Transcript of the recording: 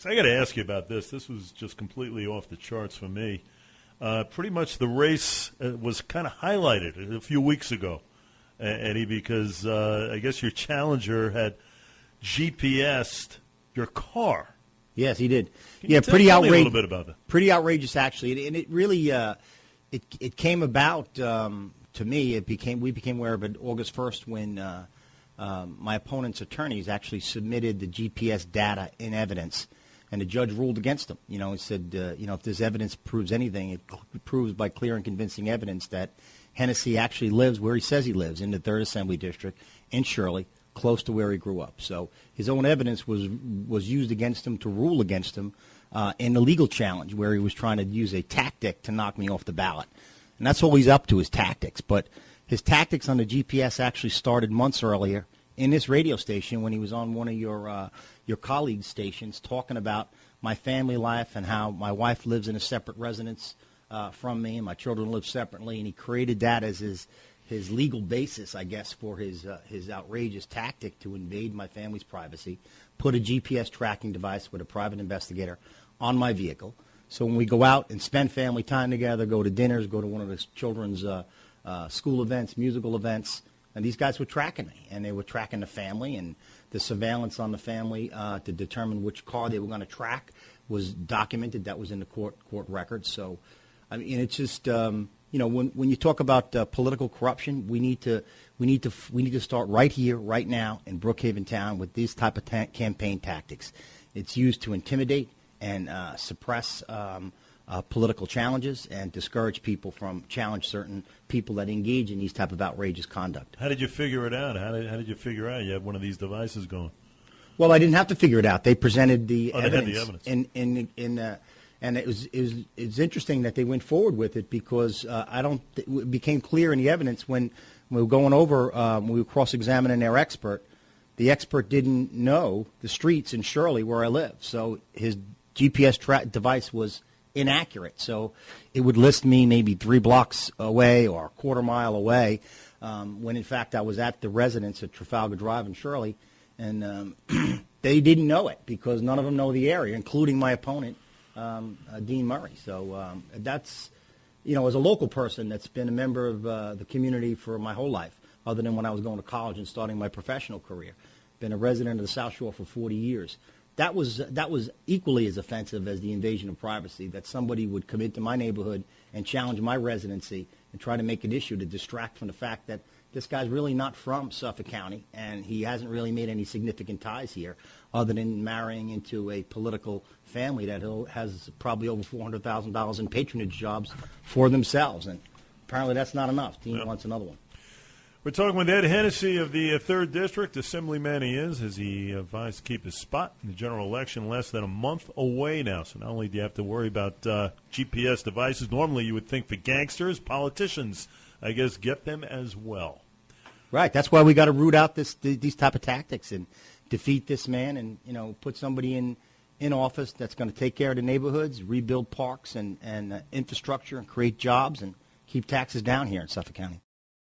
So I got to ask you about this. This was just completely off the charts for me. Pretty much the race was kind of highlighted a few weeks ago, Eddie, because I guess your challenger had GPSed your car. Yes, he did. Pretty outrageous. A little bit about that. Pretty outrageous, actually, and it really it came about to me. We became aware of it August 1st when my opponent's attorneys actually submitted the GPS data in evidence. And the judge ruled against him. He said, if this evidence proves anything, it proves by clear and convincing evidence that Hennessy actually lives where he says he lives, in the 3rd Assembly District in Shirley, close to where he grew up. So his own evidence was used against him to rule against him in the legal challenge where he was trying to use a tactic to knock me off the ballot. And that's all he's up to, his tactics. But his tactics on the GPS actually started months earlier in this radio station when he was on one of your colleagues' stations talking about my family life and how my wife lives in a separate residence from me and my children live separately, and he created that as his legal basis, I guess, for his outrageous tactic to invade my family's privacy, put a GPS tracking device with a private investigator on my vehicle. So when we go out and spend family time together, go to dinners, go to one of his children's school events, musical events, and these guys were tracking me, and they were tracking the family, and the surveillance on the family to determine which car they were going to track was documented. That was in the court records. So, I mean, it's just when you talk about political corruption, we need to start right here, right now, in Brookhaven Town with these type of campaign tactics. It's used to intimidate and suppress political challenges and discourage people from challenge certain people that engage in these type of outrageous conduct. How did you figure it out? How did you figure out you had one of these devices going? Well, I didn't have to figure it out. They presented the evidence. They had the evidence. And it's interesting that they went forward with it because it became clear in the evidence when we were going over, when we were cross-examining their expert, the expert didn't know the streets in Shirley where I live. So his GPS device was inaccurate. So it would list me maybe 3 blocks away or a quarter mile away when, in fact, I was at the residence at Trafalgar Drive in Shirley. And they didn't know it because none of them know the area, including my opponent, Dean Murray. So that's, as a local person that's been a member of the community for my whole life, other than when I was going to college and starting my professional career. Been a resident of the South Shore for 40 years. That was equally as offensive as the invasion of privacy, that somebody would come into my neighborhood and challenge my residency and try to make an issue to distract from the fact that this guy's really not from Suffolk County and he hasn't really made any significant ties here other than marrying into a political family that has probably over $400,000 in patronage jobs for themselves. And apparently that's not enough. Dean wants another one. We're talking with Ed Hennessy of the 3rd District, Assemblyman he is, as he advised to keep his spot in the general election less than a month away now. So not only do you have to worry about GPS devices, normally you would think for gangsters, politicians, I guess, get them as well. Right. That's why we got to root out these type of tactics and defeat this man and, put somebody in office that's going to take care of the neighborhoods, rebuild parks and infrastructure and create jobs and keep taxes down here in Suffolk County.